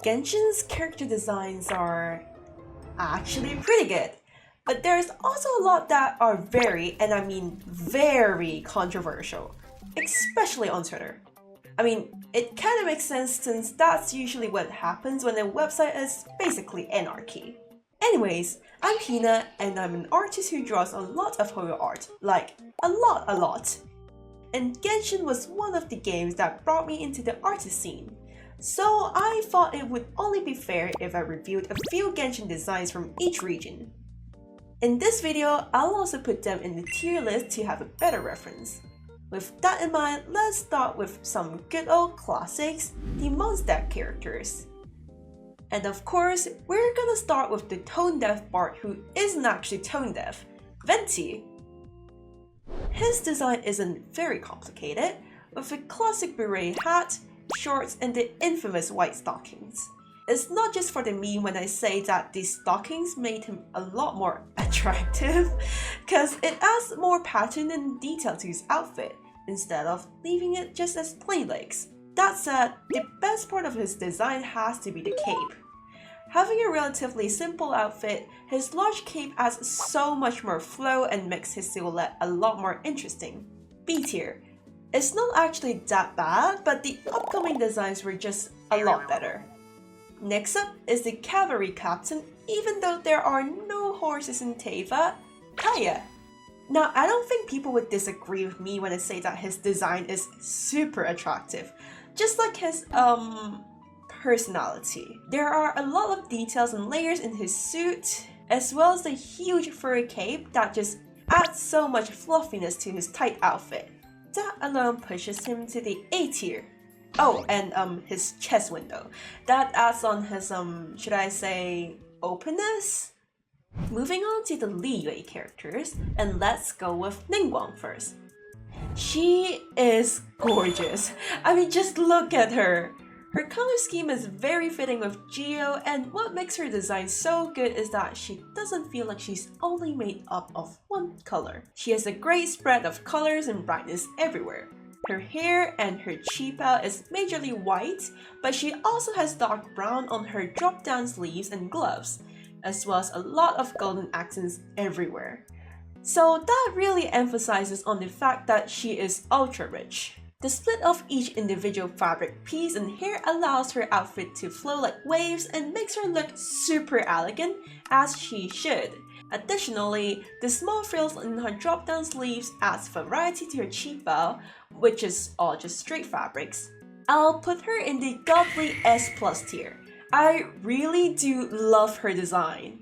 Genshin's character designs are actually pretty good, but there's also a lot that are very, and I mean very controversial, especially on Twitter. I mean, it kind of makes sense since that's usually what happens when a website is basically anarchy. Anyways, I'm Hina and I'm an artist who draws a lot of horror art, like a lot. And Genshin was one of the games that brought me into the artist scene. So I thought it would only be fair if I reviewed a few Genshin designs from each region. In this video, I'll also put them in the tier list to have a better reference. With that in mind, let's start with some good old classics, the Mondstadt characters. And of course, we're gonna start with the tone deaf bard who isn't actually tone deaf, Venti. His design isn't very complicated, with a classic beret hat, shorts, and the infamous white stockings. It's not just for the meme when I say that these stockings made him a lot more attractive, cause it adds more pattern and detail to his outfit, instead of leaving it just as plain legs. That said, the best part of his design has to be the cape. Having a relatively simple outfit, his large cape adds so much more flow and makes his silhouette a lot more interesting. B tier. It's not actually that bad, but the upcoming designs were just a lot better. Next up is the cavalry captain, even though there are no horses in Teyva, Kaya. Now, I don't think people would disagree with me when I say that his design is super attractive, just like his, personality. There are a lot of details and layers in his suit, as well as the huge furry cape that just adds so much fluffiness to his tight outfit. That alone pushes him to the A tier. Oh, and his chest window. That adds on his, should I say, openness? Moving on to the Liyue characters, and let's go with Ningguang first. She is gorgeous. I mean, just look at her. Her color scheme is very fitting with Geo, and what makes her design so good is that she doesn't feel like she's only made up of one color. She has a great spread of colors and brightness everywhere. Her hair and her chi pao is majorly white, but she also has dark brown on her drop-down sleeves and gloves, as well as a lot of golden accents everywhere. So that really emphasizes on the fact that she is ultra rich. The split of each individual fabric piece and hair allows her outfit to flow like waves and makes her look super elegant, as she should. Additionally, the small frills in her drop-down sleeves adds variety to her chi pao, which is all just straight fabrics. I'll put her in the godly S+ tier. I really do love her design.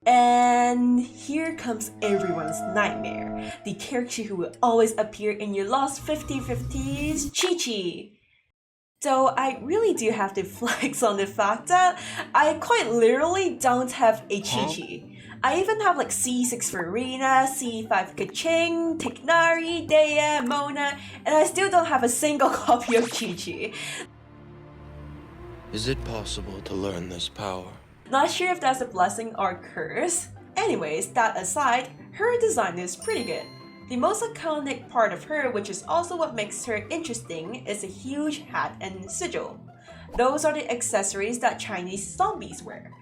And here comes everyone's nightmare, the character who will always appear in your lost 50/50s, Chi-Chi. So I really do have to flex on the fact that I quite literally don't have a Chi-Chi. I even have like C6 Farina, C5 Kaching, Tignari, Dea, Mona, and I still don't have a single copy of Chi-Chi. Is it possible to learn this power? Not sure if that's a blessing or curse. Anyways, that aside, her design is pretty good. The most iconic part of her, which is also what makes her interesting, is a huge hat and sigil. Those are the accessories that Chinese zombies wear.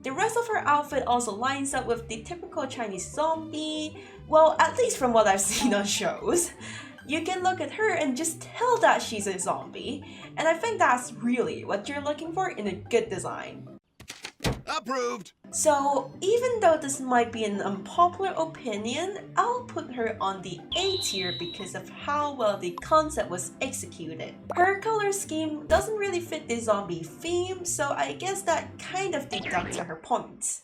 The rest of her outfit also lines up with the typical Chinese zombie, well, at least from what I've seen on shows. You can look at her and just tell that she's a zombie, and I think that's really what you're looking for in a good design. Approved! So, even though this might be an unpopular opinion, I'll put her on the A tier because of how well the concept was executed. Her color scheme doesn't really fit the zombie theme, so I guess that kind of deducts her points.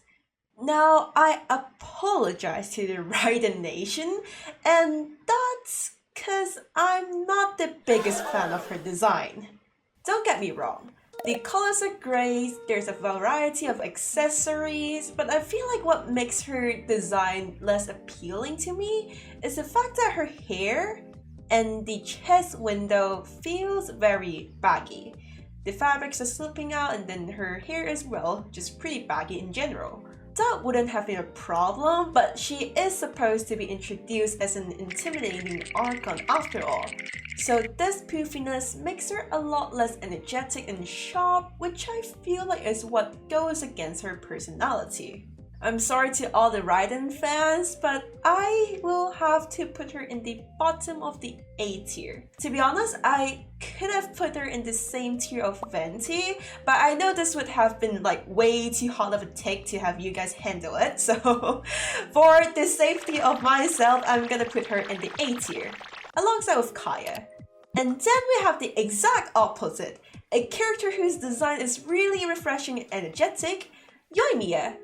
Now, I apologize to the Raiden Nation, and that's cause I'm not the biggest fan of her design. Don't get me wrong. The colors are great, there's a variety of accessories, but I feel like what makes her design less appealing to me is the fact that her hair and the chest window feels very baggy. The fabrics are slipping out and then her hair as well, just pretty baggy in general. That wouldn't have been a problem, but she is supposed to be introduced as an intimidating Archon after all. So this poofiness makes her a lot less energetic and sharp, which I feel like is what goes against her personality. I'm sorry to all the Raiden fans, but I will have to put her in the bottom of the A tier. To be honest, I could have put her in the same tier of Venti, but I know this would have been like way too hot of a take to have you guys handle it, so for the safety of myself, I'm gonna put her in the A tier, alongside with Kaya. And then we have the exact opposite, a character whose design is really refreshing and energetic, Yoimiya.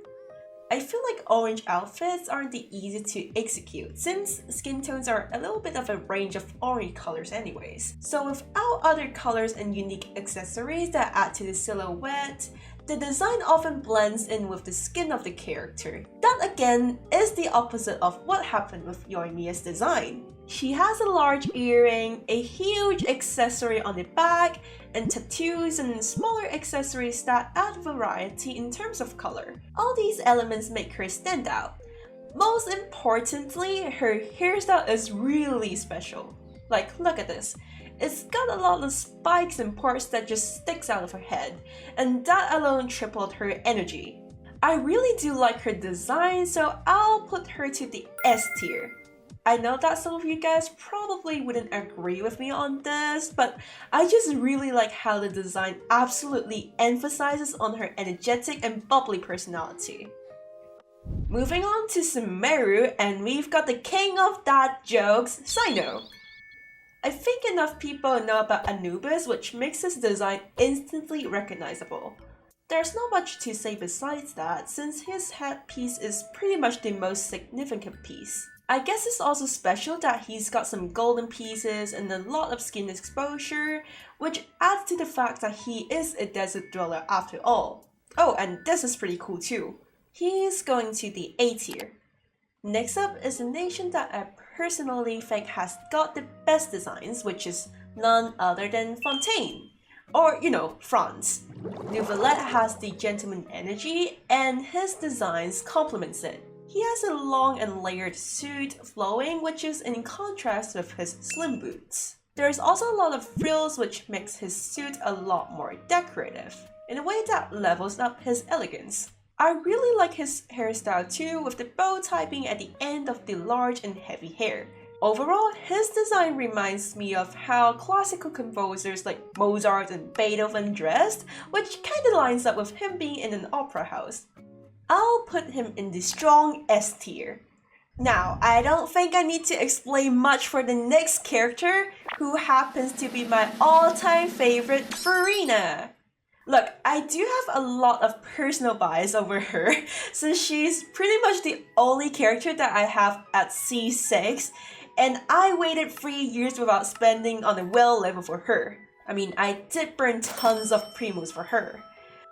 I feel like orange outfits aren't the easy to execute since skin tones are a little bit of a range of orange colors anyways. So without other colors and unique accessories that add to the silhouette, the design often blends in with the skin of the character. That again is the opposite of what happened with Yoimiya's design. She has a large earring, a huge accessory on the back, and tattoos and smaller accessories that add variety in terms of color. All these elements make her stand out. Most importantly, her hairstyle is really special. Like, look at this. It's got a lot of spikes and parts that just sticks out of her head, and that alone tripled her energy. I really do like her design, so I'll put her to the S tier. I know that some of you guys probably wouldn't agree with me on this, but I just really like how the design absolutely emphasizes on her energetic and bubbly personality. Moving on to Sumeru, and we've got the king of dad jokes, Sino. I think enough people know about Anubis, which makes his design instantly recognizable. There's not much to say besides that, since his headpiece is pretty much the most significant piece. I guess it's also special that he's got some golden pieces and a lot of skin exposure, which adds to the fact that he is a desert dweller after all. Oh, and this is pretty cool too. He's going to the A tier. Next up is a nation that I personally think has got the best designs, which is none other than Fontaine. Or, you know, France. Neuvillette has the gentleman energy, and his designs complements it. He has a long and layered suit flowing, which is in contrast with his slim boots. There's also a lot of frills, which makes his suit a lot more decorative, in a way that levels up his elegance. I really like his hairstyle too, with the bow tie being at the end of the large and heavy hair. Overall, his design reminds me of how classical composers like Mozart and Beethoven dressed, which kinda lines up with him being in an opera house. I'll put him in the strong S tier. Now, I don't think I need to explain much for the next character, who happens to be my all-time favorite, Furina. Look, I do have a lot of personal bias over her, since she's pretty much the only character that I have at C6, and I waited 3 years without spending on a well level for her. I mean, I did burn tons of primos for her.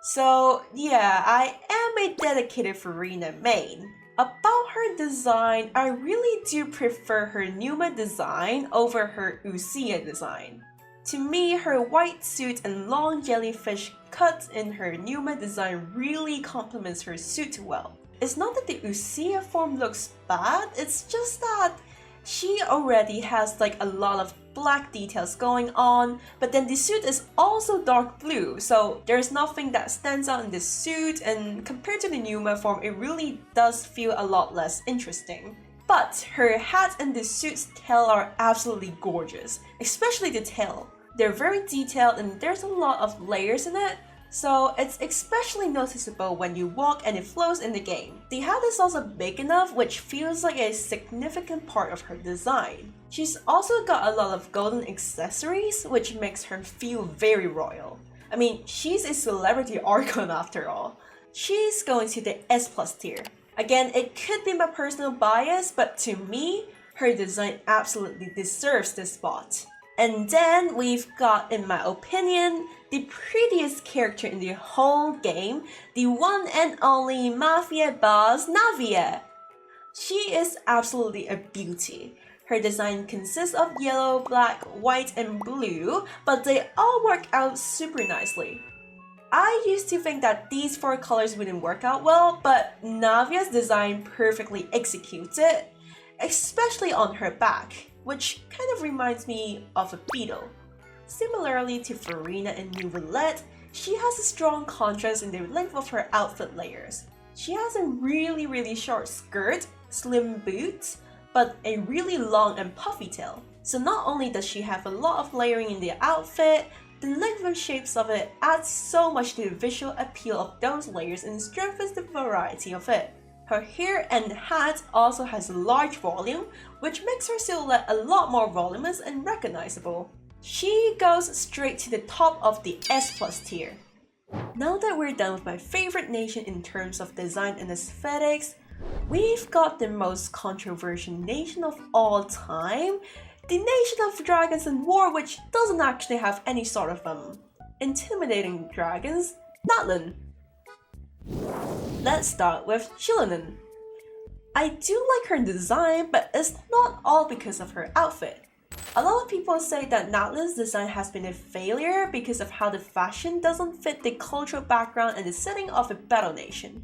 So yeah, I am a dedicated Furina main. About her design, I really do prefer her Numa design over her Usia design. To me, her white suit and long jellyfish cut in her Numa design really complements her suit well. It's not that the Usia form looks bad, it's just that she already has like a lot of black details going on, but then the suit is also dark blue, so there's nothing that stands out in this suit, and compared to the Numa form, it really does feel a lot less interesting. But her hat and the suit's tail are absolutely gorgeous, especially the tail. They're very detailed and there's a lot of layers in it, so it's especially noticeable when you walk and it flows in the game. The hat is also big enough, which feels like a significant part of her design. She's also got a lot of golden accessories, which makes her feel very royal. I mean, she's a celebrity Archon after all. She's going to the S+ tier. Again, it could be my personal bias, but to me, her design absolutely deserves this spot. And then we've got, in my opinion, the prettiest character in the whole game, the one and only Mafia boss, Navia. She is absolutely a beauty. Her design consists of yellow, black, white, and blue, but they all work out super nicely. I used to think that these 4 colors wouldn't work out well, but Navia's design perfectly executes it, especially on her back, which kind of reminds me of a beetle. Similarly to Farina and Nouvellette, she has a strong contrast in the length of her outfit layers. She has a really short skirt, slim boots, but a really long and puffy tail. So not only does she have a lot of layering in the outfit, the length and shapes of it adds so much to the visual appeal of those layers and strengthens the variety of it. Her hair and hat also has a large volume, which makes her silhouette a lot more voluminous and recognizable. She goes straight to the top of the S+ tier. Now that we're done with my favorite nation in terms of design and aesthetics, we've got the most controversial nation of all time, the nation of dragons and war, which doesn't actually have any sort of intimidating dragons, Natlan. Let's start with Shilonen. I do like her design, but it's not all because of her outfit. A lot of people say that Natlan's design has been a failure because of how the fashion doesn't fit the cultural background and the setting of a battle nation.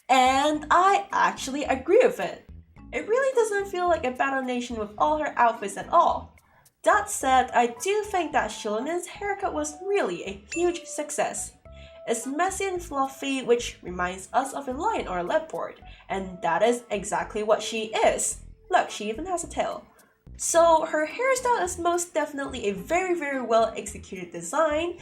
And I actually agree with it. It really doesn't feel like a battle nation with all her outfits at all. That said, I do think that Shilonen's haircut was really a huge success. It's messy and fluffy, which reminds us of a lion or a leopard, and that is exactly what she is. Look, she even has a tail. So her hairstyle is most definitely a very well executed design,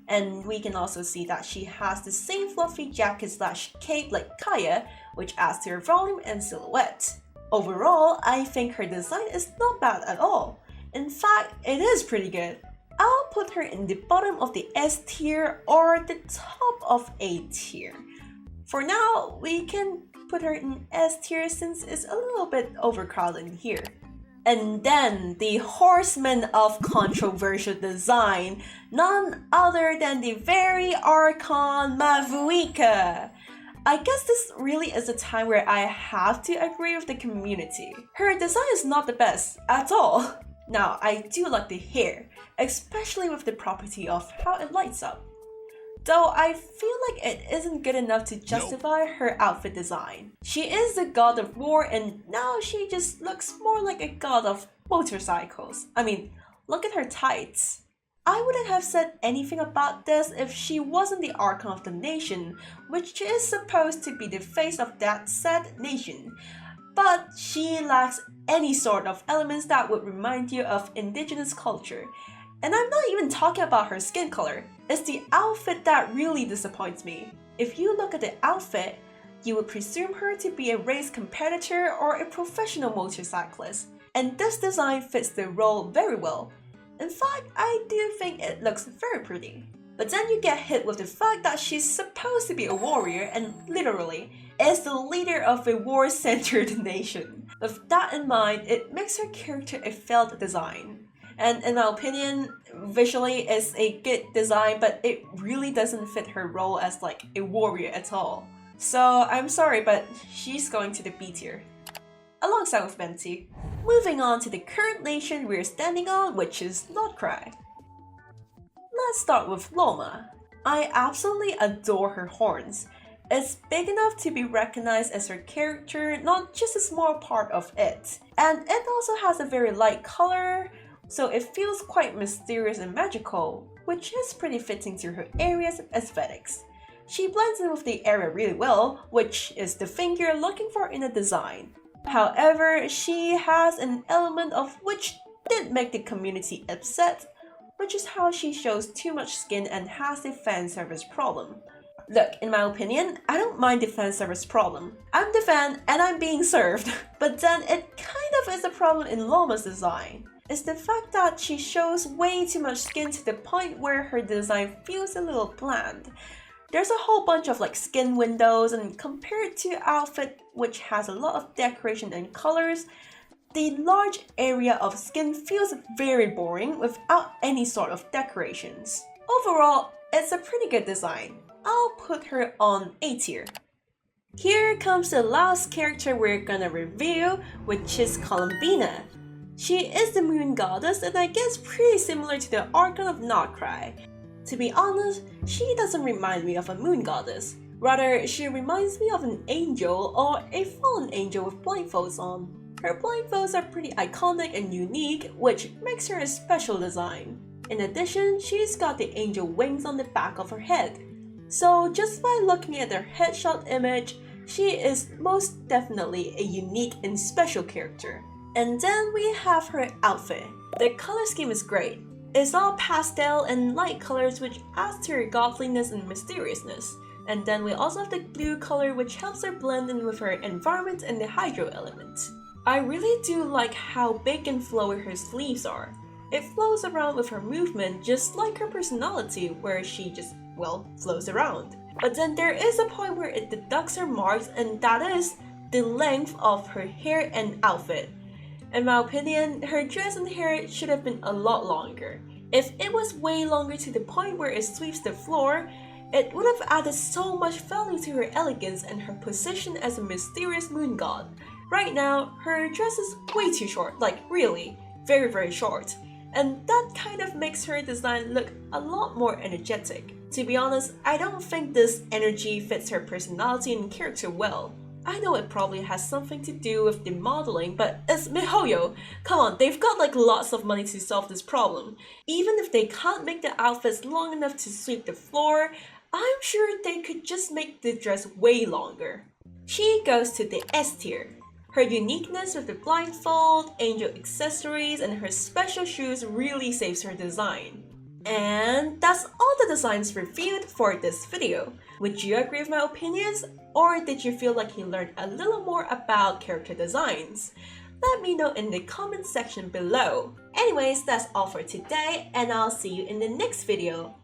and we can also see that she has the same fluffy jacket / cape like Kaya, which adds to her volume and silhouette. Overall, I think her design is not bad at all. In fact, it is pretty good. I'll put her in the bottom of the S tier or the top of A tier. For now, we can put her in S tier since it's a little bit overcrowded in here. And then the horseman of controversial design, none other than the very Archon Mavuika. I guess this really is a time where I have to agree with the community. Her design is not the best at all. Now, I do like the hair, especially with the property of how it lights up. Though I feel like it isn't good enough to justify her outfit design. She is the god of war and now she just looks more like a god of motorcycles. I mean, look at her tights. I wouldn't have said anything about this if she wasn't the Archon of the nation, which is supposed to be the face of that said nation. But she lacks any sort of elements that would remind you of indigenous culture. And I'm not even talking about her skin color. It's the outfit that really disappoints me. If you look at the outfit, you would presume her to be a race competitor or a professional motorcyclist. And this design fits the role very well. In fact, I do think it looks very pretty. But then you get hit with the fact that she's supposed to be a warrior and literally is the leader of a war-centered nation. With that in mind, it makes her character a failed design. And in my opinion, visually it's a good design, but it really doesn't fit her role as like a warrior at all. So I'm sorry, but she's going to the B tier, alongside with Venti. Moving on to the current nation we're standing on, which is Nordcry. Let's start with Loma. I absolutely adore her horns. It's big enough to be recognized as her character, not just a small part of it. And it also has a very light color, so it feels quite mysterious and magical, which is pretty fitting to her area's aesthetics. She blends in with the area really well, which is the thing you're looking for in a design. However, she has an element of which did make the community upset, which is how she shows too much skin and has the fan service problem. Look, in my opinion, I don't mind the fan service problem. I'm the fan and I'm being served. But then it kind of is a problem in Loma's design. It's the fact that she shows way too much skin to the point where her design feels a little bland. There's a whole bunch of like skin windows, and compared to outfit which has a lot of decoration and colors, the large area of skin feels very boring without any sort of decorations. Overall, it's a pretty good design. I'll put her on A tier. Here comes the last character we're gonna review, which is Columbina. She is the moon goddess and I guess pretty similar to the Archon of Nordcry. To be honest, she doesn't remind me of a moon goddess. Rather, she reminds me of an angel or a fallen angel with blindfolds on. Her blindfolds are pretty iconic and unique, which makes her a special design. In addition, she's got the angel wings on the back of her head. So just by looking at her headshot image, she is most definitely a unique and special character. And then we have her outfit. The color scheme is great. It's all pastel and light colors which adds to her godliness and mysteriousness. And then we also have the blue color which helps her blend in with her environment and the hydro element. I really do like how big and flowy her sleeves are. It flows around with her movement just like her personality where she just, well, flows around. But then there is a point where it deducts her marks, and that is the length of her hair and outfit. In my opinion, her dress and hair should have been a lot longer. If it was way longer to the point where it sweeps the floor, it would have added so much value to her elegance and her position as a mysterious moon god. Right now, her dress is way too short, like really, very short. And that kind of makes her design look a lot more energetic. To be honest, I don't think this energy fits her personality and character well. I know it probably has something to do with the modeling, but it's MiHoYo. Come on, they've got like lots of money to solve this problem. Even if they can't make the outfits long enough to sweep the floor, I'm sure they could just make the dress way longer. She goes to the S tier. Her uniqueness with the blindfold, angel accessories, and her special shoes really saves her design. And that's all the designs reviewed for this video. Would you agree with my opinions? Or did you feel like you learned a little more about character designs? Let me know in the comment section below. Anyways, that's all for today, and I'll see you in the next video.